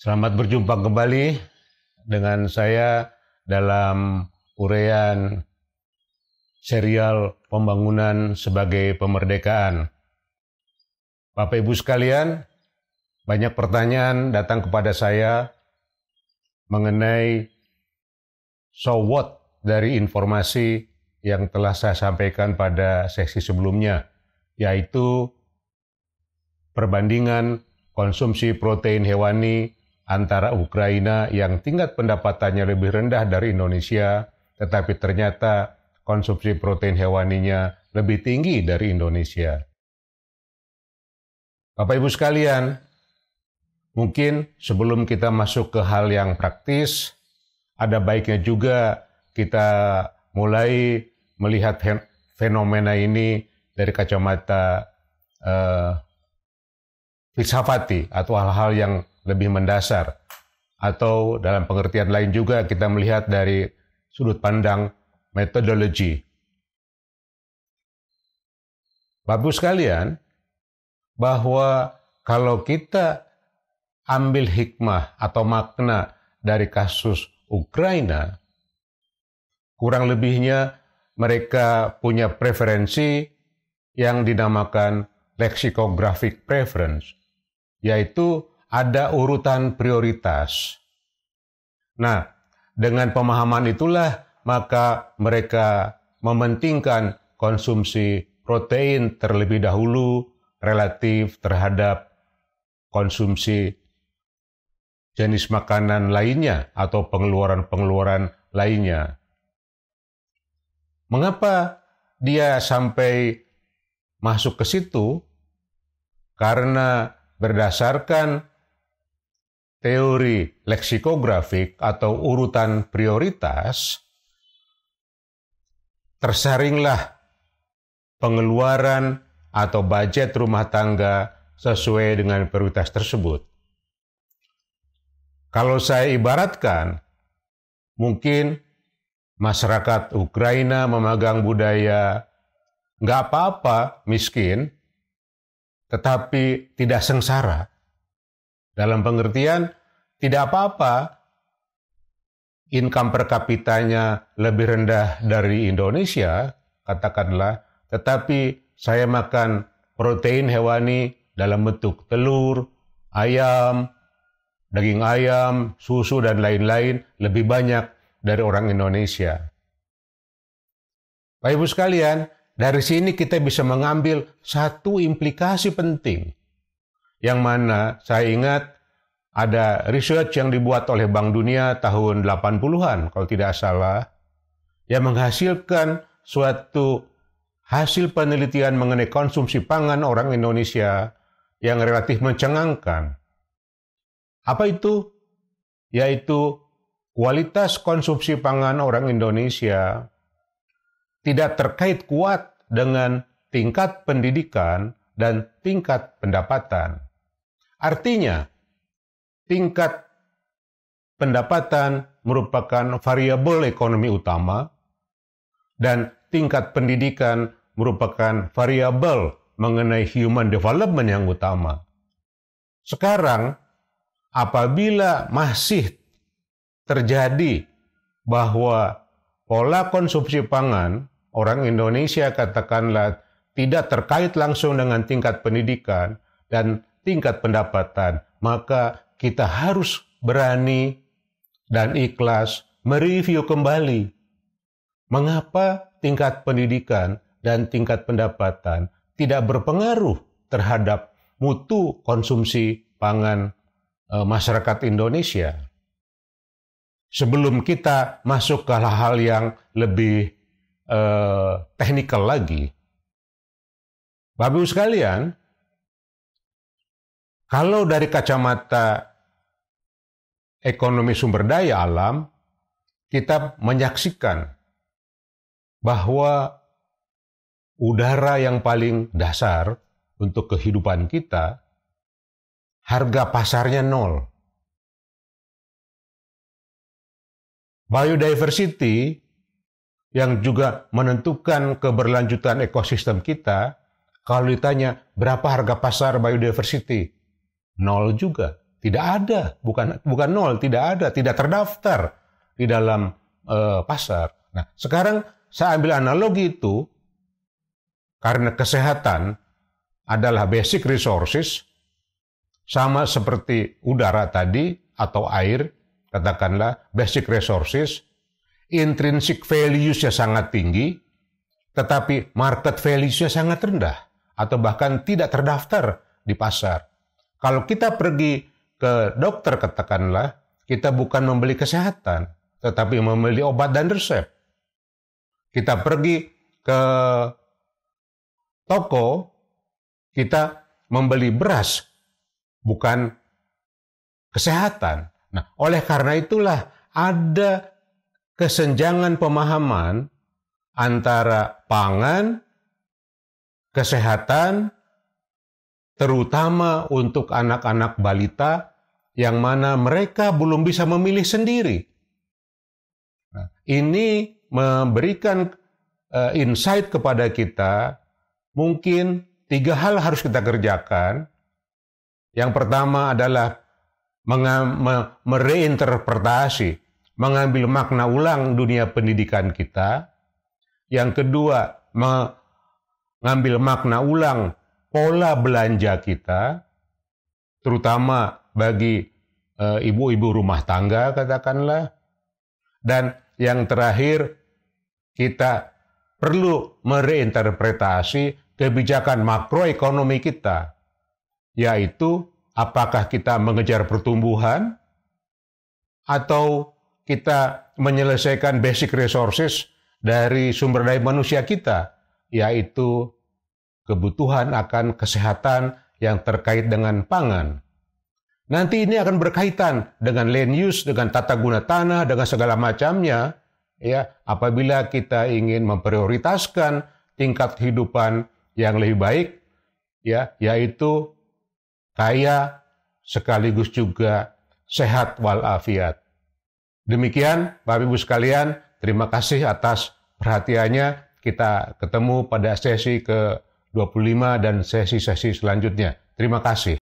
Selamat berjumpa kembali dengan saya dalam uraian serial pembangunan sebagai pemerdekaan. Bapak Ibu sekalian, banyak pertanyaan datang kepada saya mengenai so what dari informasi yang telah saya sampaikan pada sesi sebelumnya, yaitu perbandingan konsumsi protein hewani antara Ukraina yang tingkat pendapatannya lebih rendah dari Indonesia, tetapi ternyata konsumsi protein hewaninya lebih tinggi dari Indonesia. Bapak Ibu sekalian, mungkin sebelum kita masuk ke hal yang praktis, ada baiknya juga kita mulai melihat fenomena ini dari kacamata filsafati atau hal-hal yang lebih mendasar, atau dalam pengertian lain juga kita melihat dari sudut pandang metodologi. Bapak sekalian, bahwa kalau kita ambil hikmah atau makna dari kasus Ukraina, kurang lebihnya mereka punya preferensi yang dinamakan lexicographic preference, yaitu ada urutan prioritas. Nah, dengan pemahaman itulah maka mereka mementingkan konsumsi protein terlebih dahulu relatif terhadap konsumsi jenis makanan lainnya atau pengeluaran-pengeluaran lainnya. Mengapa dia sampai masuk ke situ? Karena berdasarkan teori leksikografik atau urutan prioritas, tersaringlah pengeluaran atau budget rumah tangga sesuai dengan prioritas tersebut. Kalau saya ibaratkan, mungkin masyarakat Ukraina memegang budaya nggak apa-apa miskin, tetapi tidak sengsara. Dalam pengertian, tidak apa-apa income per kapitanya lebih rendah dari Indonesia, katakanlah, tetapi saya makan protein hewani dalam bentuk telur, ayam, daging ayam, susu, dan lain-lain lebih banyak dari orang Indonesia. Bapak Ibu sekalian, dari sini kita bisa mengambil satu implikasi penting, yang mana saya ingat ada research yang dibuat oleh Bank Dunia tahun 80-an, kalau tidak salah, yang menghasilkan suatu hasil penelitian mengenai konsumsi pangan orang Indonesia yang relatif mencengangkan. Apa itu? Yaitu kualitas konsumsi pangan orang Indonesia tidak terkait kuat dengan tingkat pendidikan dan tingkat pendapatan. Artinya, tingkat pendapatan merupakan variabel ekonomi utama dan tingkat pendidikan merupakan variabel mengenai human development yang utama. Sekarang, apabila masih terjadi bahwa pola konsumsi pangan orang Indonesia katakanlah tidak terkait langsung dengan tingkat pendidikan dan tingkat pendapatan, maka kita harus berani dan ikhlas mereview kembali mengapa tingkat pendidikan dan tingkat pendapatan tidak berpengaruh terhadap mutu konsumsi pangan masyarakat Indonesia. Sebelum kita masuk ke hal-hal yang lebih teknikal lagi, Bapak Ibu sekalian, kalau dari kacamata ekonomi sumber daya alam, kita menyaksikan bahwa udara yang paling dasar untuk kehidupan kita, harga pasarnya nol. Biodiversity yang juga menentukan keberlanjutan ekosistem kita, kalau ditanya berapa harga pasar biodiversity, nol juga. Tidak ada, bukan nol, tidak ada, tidak terdaftar di dalam pasar. Nah, sekarang saya ambil analogi itu karena kesehatan adalah basic resources, sama seperti udara tadi atau air, katakanlah basic resources, intrinsic values-nya sangat tinggi, tetapi market values-nya sangat rendah, atau bahkan tidak terdaftar di pasar. Kalau kita pergi ke dokter, katakanlah, kita bukan membeli kesehatan, tetapi membeli obat dan resep. Kita pergi ke toko, kita membeli beras, bukan kesehatan. Nah, oleh karena itulah ada kesenjangan pemahaman antara pangan, kesehatan, terutama untuk anak-anak balita yang mana mereka belum bisa memilih sendiri. Nah, ini memberikan insight kepada kita, mungkin 3 hal harus kita kerjakan. Yang pertama adalah mereinterpretasi, mengambil makna ulang dunia pendidikan kita. Yang kedua, mengambil makna ulang pola belanja kita, terutama bagi ibu-ibu rumah tangga, katakanlah. Dan yang terakhir, kita perlu mereinterpretasi kebijakan makroekonomi kita, yaitu apakah kita mengejar pertumbuhan atau kita menyelesaikan basic resources dari sumber daya manusia kita, yaitu kebutuhan akan kesehatan yang terkait dengan pangan. Nanti ini akan berkaitan dengan land use, dengan tata guna tanah, dengan segala macamnya. Ya, apabila kita ingin memprioritaskan tingkat kehidupan yang lebih baik, ya, yaitu kaya sekaligus juga sehat walafiat. Demikian, Bapak Ibu sekalian, terima kasih atas perhatiannya. Kita ketemu pada sesi ke-25 dan sesi-sesi selanjutnya. Terima kasih.